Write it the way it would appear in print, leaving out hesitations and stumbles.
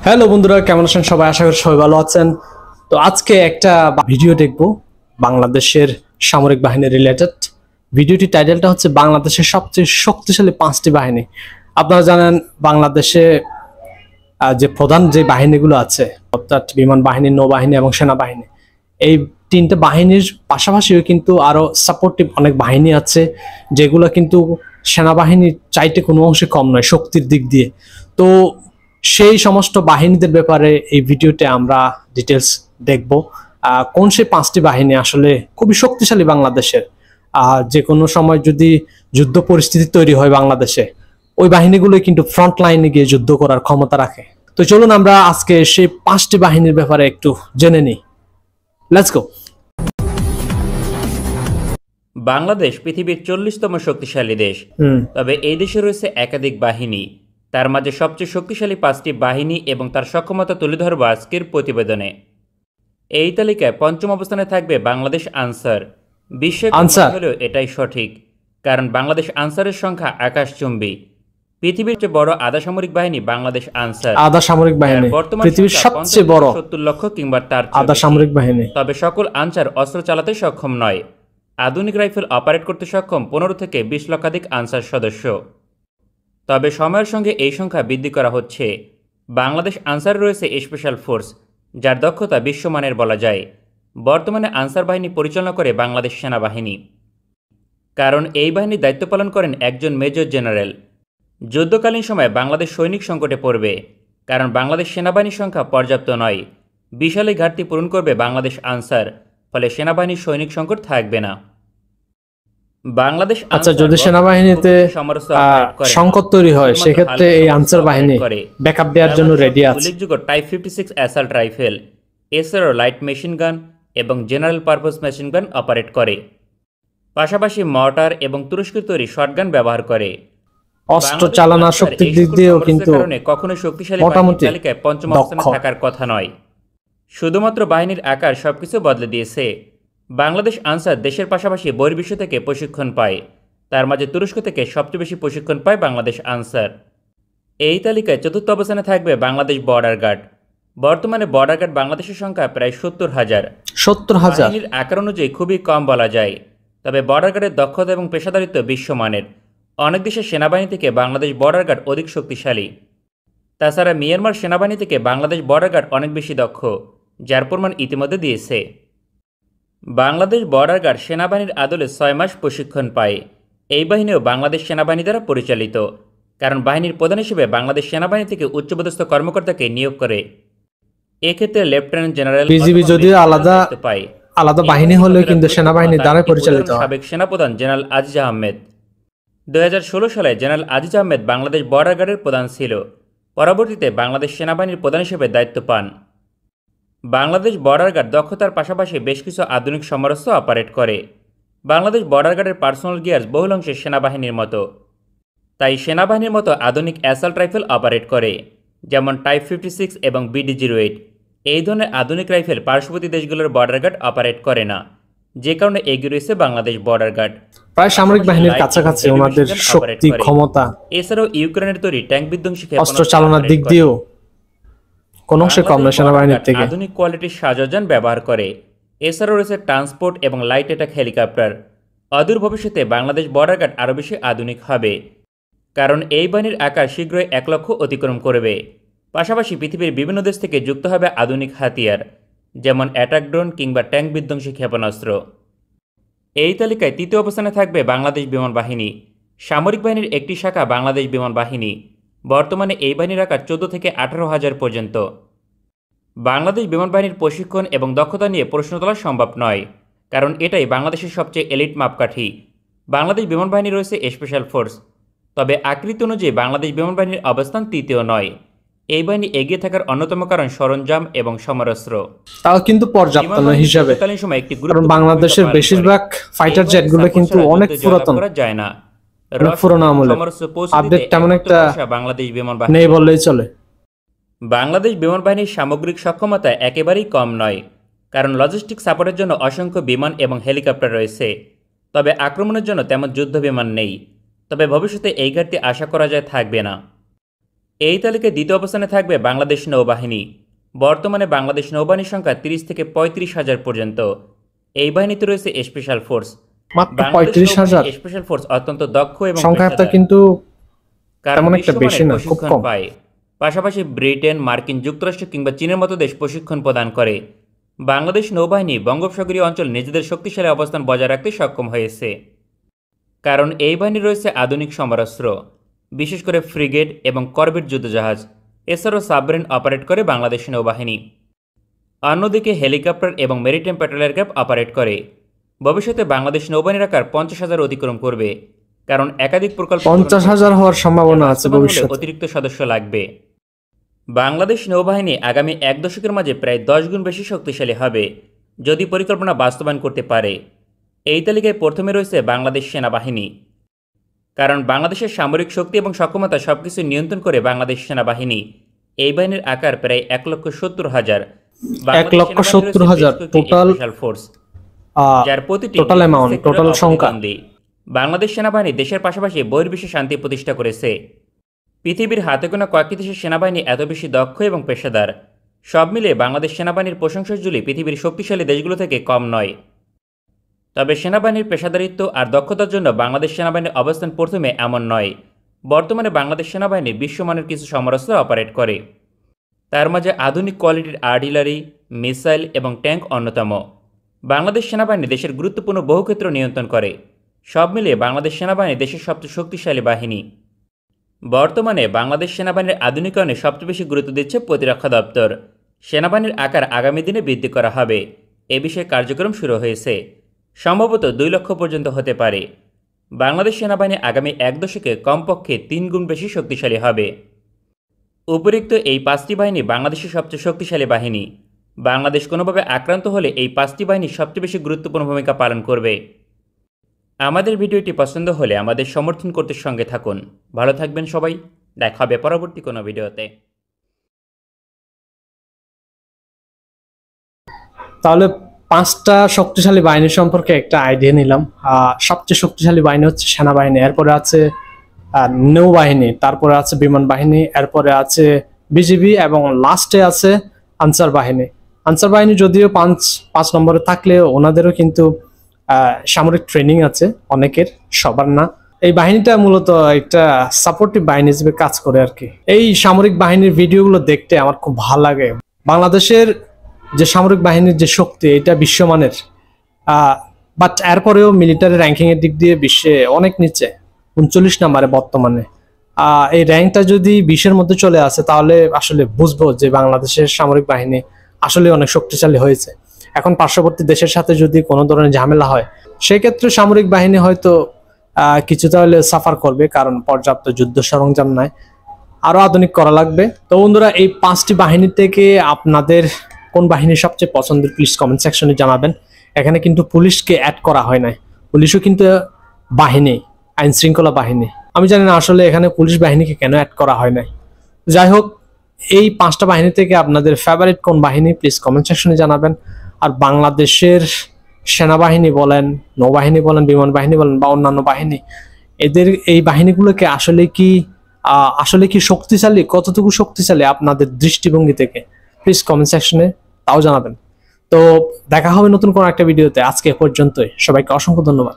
Hello বন্ধুরা, কেমন আছেন সবাই? আশা করি সবাই ভালো আছেন। তো আজকে একটা ভিডিও দেখব বাংলাদেশের সামরিক বাহিনী রিলেটেড। ভিডিওটির টাইটেলটা হচ্ছে বাংলাদেশের সবচেয়ে শক্তিশালী 5টি বাহিনী। আপনারা জানেন বাংলাদেশে যে প্রধান যে বাহিনীগুলো আছে, অর্থাৎ বিমান বাহিনী, নৌবাহিনী এবং সেনাবাহিনী, এই 3টে বাহিনীর পাশাপাশিও কিন্তু আরো সাপোর্টিভ অনেক বাহিনী আছে, যেগুলো কিন্তু সেনাবাহিনীর চাইতে কোনো অংশে কম নয় শক্তির দিক দিয়ে। তো সেই সমস্ত বাহিনীদের ব্যাপারে এই ভিডিওতে আমরা ডিটেলস দেখব। কোন সেই 5টি বাহিনী আসলে খুবই শক্তিশালী বাংলাদেশের, যে কোনো সময় যদি যুদ্ধ পরিস্থিতি তৈরি হয় বাংলাদেশে, ওই বাহিনীগুলোই কিন্তু ফ্রন্ট লাইনে গিয়ে যুদ্ধ করার ক্ষমতা রাখে। তো চলুন আমরা আজকে সেই 5টি বাহিনীর ব্যাপারে একটু জেনে নিই। Let's go. বাংলাদেশ পৃথিবীর 40তম শক্তিশালী দেশ। তবে এই দেশে রয়েছে একাধিক বাহিনী। তার মাঝে সবচেয়ে শক্তিশালী 5টি বাহিনী এবং তার সক্ষমতা তুলে ধরব আজকের প্রতিবেদনে। এই তালিকায় 5ম অবস্থানে থাকবে বাংলাদেশ আনসার। বিশ্বের হলেও এটাই সঠিক, কারণ বাংলাদেশ আনসারের সংখ্যা আকাশচুম্বী। পৃথিবীর চেয়ে বড় আধা সামরিক বাহিনী বাংলাদেশ আনসার। আধা সামরিক বাহিনী পৃথিবীর সবচেয়ে বড় 70 লক্ষ কিংবা তার আধা সামরিক বাহিনী। তবে সকল আনসার অস্ত্র চালাতে সক্ষম নয়। আধুনিক রাইফেল অপারেট করতে সক্ষম 15 থেকে 20 লক্ষাধিক আনসার সদস্য। তবে সময়ের সঙ্গে এই সংখ্যা বৃদ্ধি করা হচ্ছে। বাংলাদেশ আনসার রয়েছে স্পেশাল ফোর্স, যার দক্ষতা বিশ্বমানের বলা যায়। বর্তমানে আনসার বাহিনী পরিচালনা করে বাংলাদেশ সেনাবাহিনী, কারণ এই বাহিনীর দায়িত্ব পালন করেন একজন মেজর জেনারেল। যুদ্ধকালীন সময়ে বাংলাদেশ সৈনিক সংকটে পড়বে, কারণ বাংলাদেশ সেনাবাহিনীর সংখ্যা পর্যাপ্ত নয়। বিশাল এই ঘাটতি পূরণ করবে বাংলাদেশ আনসার, ফলে সেনাবাহিনীর সৈনিক সংকট থাকবে না। বাংলাদেশ যদি সেনাবাহিনীতে সংকট তৈরি হয়, সেক্ষেত্রে এই আনসার বাহিনী ব্যাকআপ দেওয়ার জন্য রেডি আছে। উল্লেখযোগ্য টাইপ 56 অ্যাসাল্ট রাইফেল, এছাড়াও লাইট মেশিন গান এবং general purpose machine gun operate করে। পাশাপাশি মর্টার এবং তুরস্কের তৈরি শটগান ব্যবহার করে। অস্ত্র চালানোর শক্তির দিক দিয়েও কিন্তু কখনোই শক্তিশালী বাহিনীর তালিকায় 5ম অবস্থানে থাকার কথা নয়। শুধুমাত্র বাহিনীর আকার সবকিছু বদলে দিয়েছে। বাংলাদেশ আনসার দেশের পাশাপাশি বহির্বিশ্ব থেকে প্রশিক্ষণ পায়। তার মাঝে তুরস্ক থেকে সবচেয়ে বেশি প্রশিক্ষণ পায় বাংলাদেশ আনসার। এই তালিকায় 4র্থ অবস্থানে থাকবে বাংলাদেশ বর্ডার গার্ড। বর্তমানে বর্ডার গার্ড বাংলাদেশের সংখ্যা প্রায় 70,000। বাহিনীর আকার অনুযায়ী খুবই কম বলা যায়। তবে বর্ডার গার্ডের দক্ষতা এবং পেশাদারিত্ব বিশ্বমানের। অনেক দেশের সেনাবাহিনী থেকে বাংলাদেশ বর্ডার গার্ড অধিক শক্তিশালী। তাছাড়া মিয়ানমার সেনাবাহিনী থেকে বাংলাদেশ বর্ডার গার্ড অনেক বেশি দক্ষ, যার প্রমাণ ইতিমধ্যে দিয়েছে। বাংলাদেশ বর্ডার গার্ড সেনাবাহিনীর আদলে 6 মাস প্রশিক্ষণ পায়। এই বাহিনীও বাংলাদেশ সেনাবাহিনী দ্বারা পরিচালিত, কারণ বাহিনীর প্রধান হিসেবে বাংলাদেশ সেনাবাহিনী থেকে উচ্চপদস্থ কর্মকর্তাকে নিয়োগ করে। এক্ষেত্রে লেফটেন্যান্ট জেনারেল বিজিবি যদিও আলাদা বাহিনী হলেও কিন্তু সেনাবাহিনীর দ্বারা পরিচালিত। সাবেক সেনাপ্রধান জেনারেল আজিজ আহমেদ। 2016 সালে জেনারেল আজিজ আহমেদ বাংলাদেশ বর্ডার গার্ডের প্রধান ছিল। পরবর্তীতে বাংলাদেশ সেনাবাহিনীর প্রধান হিসেবে দায়িত্ব পান। বাংলাদেশ বর্ডার গার্ড দক্ষতার পাশাপাশি বেশ কিছু আধুনিক সমরাস্ত্র অপারেট করে। বাংলাদেশ বর্ডার গার্ডের পার্সোনাল গিয়ার্স বহুল অংশে সেনাবাহিনীর মতো, তাই সেনাবাহিনীর মতো আধুনিক অ্যাসাল্ট রাইফেল অপারেট করে, যেমন টাইপ 56 এবং BD-08। এই ধরনের আধুনিক রাইফেল পার্শ্ববর্তী দেশগুলোর বর্ডার গার্ড অপারেট করে না, যে কারণে এগিয়ে রয়েছে বাংলাদেশ বর্ডার গার্ড। প্রায় সামরিক বাহিনীর কাছাকাছি ওনাদের শক্তি ক্ষমতা। এছাড়াও ইউক্রেনের তৈরি ট্যাঙ্ক বিধ্বংসী অস্ত্র চালানোর দিক দিয়েও কোনো অংশে কম না সেনাবাহিনীর থেকে। আধুনিক কোয়ালিটির সাজসজ্জা ব্যবহার করে। এছাড়াও রয়েছে ট্রান্সপোর্ট এবং লাইট অ্যাটাক হেলিকপ্টার। অদূর ভবিষ্যতে বাংলাদেশ বর্ডার গার্ড আরও বেশি আধুনিক হবে, কারণ এই বাহিনীর আকার শীঘ্রই 1 লক্ষ অতিক্রম করবে। পাশাপাশি পৃথিবীর বিভিন্ন দেশ থেকে যুক্ত হবে আধুনিক হাতিয়ার, যেমন অ্যাটাক ড্রোন কিংবা ট্যাঙ্ক বিধ্বংসী ক্ষেপণাস্ত্র। এই তালিকায় 3য় অবস্থানে থাকবে বাংলাদেশ বিমান বাহিনী। সামরিক বাহিনীর একটি শাখা বাংলাদেশ বিমান বাহিনী। বর্তমানে এই বাহিনীর আকার 14 থেকে 18,000 পর্যন্ত। বাংলাদেশ বিমান বাহিনীর প্রশিক্ষণ এবং দক্ষতা নিয়ে প্রশ্ন তোলা সম্ভব নয়, কারণ এটাই বাংলাদেশের সবচেয়ে এলিট মাপকাঠি। বাংলাদেশ বিমান বাহিনী রয়েছে স্পেশাল ফোর্স, তবে আকৃতি অনুযায়ী বাংলাদেশ বিমান বাহিনীর অবস্থান 3য় নয়। এই বাহিনী এগিয়ে থাকার অন্যতম কারণ সরঞ্জাম এবং সমরাস্ত্র, তাও কিন্তু পর্যাপ্ত নয় হিসাবে। কারণ বাংলাদেশের বেশিরভাগ ফাইটার জেটগুলো কিন্তু অনেক পুরাতন, যায় না। পুরনো আমলের, আপডেট তেমন একটা বাংলাদেশ বিমান বাহিনী নেই বললেই চলে। বাংলাদেশ বিমান বাহিনীর সামগ্রিক সক্ষমতা একেবারেই কম নয়, কারণ লজিস্টিক সাপোর্টের জন্য অসংখ্য বিমান এবং হেলিকপ্টার রয়েছে। তবে আক্রমণের জন্য তেমন যুদ্ধ বিমান নেই। তবে ভবিষ্যতে এই ঘাটতি আশা করা যায় থাকবে না। এই তালিকায় দ্বিতীয় অবস্থানে থাকবে বাংলাদেশ নৌবাহিনী। বর্তমানে বাংলাদেশ নৌবাহিনীর সংখ্যা 30 থেকে 35,000 পর্যন্ত। এই বাহিনীতে রয়েছে স্পেশাল ফোর্স। মাত্র 35,000 স্পেশাল ফোর্স অত্যন্ত দক্ষ এবং সংখ্যাটা কিন্তু তেমন একটা বিশ্বমানের বেশি না, খুব প্রশিক্ষণ কম। পায়। পাশাপাশি ব্রিটেন, মার্কিন যুক্তরাষ্ট্র কিংবা চীনের মতো দেশ প্রশিক্ষণ প্রদান করে। বাংলাদেশ নৌবাহিনী বঙ্গোপসাগরীয় অঞ্চল নিজেদের শক্তিশালী অবস্থান বজায় রাখতে সক্ষম হয়েছে, কারণ এই বাহিনী রয়েছে আধুনিক সমরাস্ত্র, বিশেষ করে ফ্রিগেট এবং করভেট যুদ্ধজাহাজ। এছাড়াও সাবমেরিন অপারেট করে বাংলাদেশ নৌবাহিনী। অন্যদিকে হেলিকপ্টার এবং মেরিটাইম প্যাট্রোল এয়ারক্রাফট অপারেট করে। ভবিষ্যতে বাংলাদেশ নৌবাহিনীর আকার 50,000 অতিক্রম করবে, কারণ একাধিক প্রকল্প 50,000 হওয়ার সম্ভাবনা আছে ভবিষ্যতে। অতিরিক্ত সদস্য লাগবে। বাংলাদেশ নৌবাহিনী আগামী 1 দশকের মাঝে প্রায় 10 গুণ বেশি শক্তিশালী হবে যদি পরিকল্পনা বাস্তবায়ন করতে পারে। এই তালিকায় প্রথমে রয়েছে বাংলাদেশ সেনাবাহিনী, কারণ বাংলাদেশের সামরিক শক্তি এবং সক্ষমতা সবকিছু নিয়ন্ত্রণ করে বাংলাদেশ সেনাবাহিনী। এই বাহিনীর আকার প্রায় 1,70,000। 1,70,000 টোটাল ফোর্স, যার প্রতিটি টোটাল অ্যামাউন্ট, টোটাল সংখ্যা। বাংলাদেশ সেনাবাহিনী দেশের পাশাপাশি বহির্বিশ্বে শান্তি প্রতিষ্ঠা করেছে। পৃথিবীর হাতে গোনা কয়েকটি দেশের সেনাবাহিনী এত বেশি দক্ষ এবং পেশাদার। সব মিলিয়ে বাংলাদেশ সেনাবাহিনীর প্রশংসার ঝুলি পৃথিবীর শক্তিশালী দেশগুলো থেকে কম নয়। তবে সেনাবাহিনীর পেশাদারিত্ব আর দক্ষতার জন্য বাংলাদেশ সেনাবাহিনীর অবস্থান প্রথমে এমন নয়। বর্তমানে বাংলাদেশ সেনাবাহিনী বিশ্বমানের কিছু সমরাস্ত্র অপারেট করে। তার মাঝে আধুনিক কোয়ালিটির আর্টিলারি, মিসাইল এবং ট্যাঙ্ক অন্যতম। বাংলাদেশ সেনাবাহিনী দেশের গুরুত্বপূর্ণ বহু ক্ষেত্র নিয়ন্ত্রণ করে। সব মিলিয়ে বাংলাদেশ সেনাবাহিনী দেশের সবচেয়ে শক্তিশালী বাহিনী। বর্তমানে বাংলাদেশ সেনাবাহিনীর আধুনিকায়নে সবচেয়ে বেশি গুরুত্ব দিচ্ছে প্রতিরক্ষা দপ্তর। সেনাবাহিনীর আকার আগামী দিনে বৃদ্ধি করা হবে। এ বিষয়ে কার্যক্রম শুরু হয়েছে, সম্ভবত 2 লক্ষ পর্যন্ত হতে পারে। বাংলাদেশ সেনাবাহিনী আগামী 1 দশকে কমপক্ষে 3 গুণ বেশি শক্তিশালী হবে। উপরিক্ত এই 5টি বাহিনী বাংলাদেশের সবচেয়ে শক্তিশালী বাহিনী। বাংলাদেশ কোনোভাবে আক্রান্ত হলে এই 5টি বাহিনী সবচেয়ে বেশি গুরুত্বপূর্ণ ভূমিকা পালন করবে। আমাদের ভিডিওটি পছন্দ হলে আমাদের সমর্থন করতে সঙ্গে থাকুন। ভালো থাকবেন সবাই, দেখা হবে পরবর্তী কোনো ভিডিওতে। তাহলে 5টা শক্তিশালী বাহিনী সম্পর্কে একটা আইডিয়া নিলাম। সবচেয়ে শক্তিশালী বাহিনী হচ্ছে সেনাবাহিনী, এরপরে আছে নৌবাহিনী, তারপরে আছে বিমান বাহিনী, এরপরে আছে বিজিবি এবং লাস্টে আছে আনসার বাহিনী। আনসার বাহিনী যদিও 5 নম্বরে থাকলেও ওনাদেরও কিন্তু সামরিক ট্রেনিং আছে অনেকের, সবার না। এই বাহিনীটা মূলত একটা সাপোর্টিভ বাহিনী হিসেবে কাজ করে আর কি। এই সামরিক বাহিনীর ভিডিওগুলো দেখতে আমার খুব ভালো লাগে। বাংলাদেশের যে সামরিক বাহিনীর যে শক্তি, এটা বিশ্বমানের। বাট এরপরেও মিলিটারি র্যাঙ্কিং এর দিক দিয়ে বিশ্বে অনেক নিচে, 39 নম্বরে বর্তমানে। এই র্যাঙ্কটা যদি 20-এর মধ্যে চলে আসে তাহলে আসলে বুঝবো যে বাংলাদেশের সামরিক বাহিনী আসলে অনেক শক্তিশালী হয়েছে। এখন পার্শ্ববর্তী দেশের সাথে যদি কোনো ধরনের ঝামেলা হয়, সেক্ষেত্রে সামরিক বাহিনী হয়তো কিছুটা হলে সাফার করবে, কারণ পর্যাপ্ত যুদ্ধ সরঞ্জাম নাই, আরো আধুনিক করা লাগবে। তো বন্ধুরা, এই 5টি বাহিনী থেকে আপনাদের কোন বাহিনী সবচেয়ে পছন্দের প্লিজ কমেন্ট সেকশনে জানাবেন। এখানে কিন্তু পুলিশকে অ্যাড করা হয় নাই, পুলিশও কিন্তু বাহিনী, আইন শৃঙ্খলা বাহিনী। আমি জানি না আসলে এখানে পুলিশ বাহিনীকে কেন অ্যাড করা হয় নাই। যাই হোক, এই 5টা বাহিনী থেকে আপনাদের ফেভারিট কোন বাহিনী প্লিজ কমেন্ট সেকশনে জানাবেন। আর বাংলাদেশের সেনাবাহিনী বলেন, নৌবাহিনী বলেন, বিমান বাহিনী বলেন বা অন্যান্য বাহিনী, এদের এই বাহিনীগুলোকে আসলে কি শক্তিশালী, কতটুকু শক্তিশালী আপনাদের দৃষ্টিভঙ্গি থেকে প্লিজ কমেন্ট সেকশনে তাও জানাবেন। তো দেখা হবে নতুন কোনো একটা ভিডিওতে। আজকে এ পর্যন্তই, সবাইকে অসংখ্য ধন্যবাদ।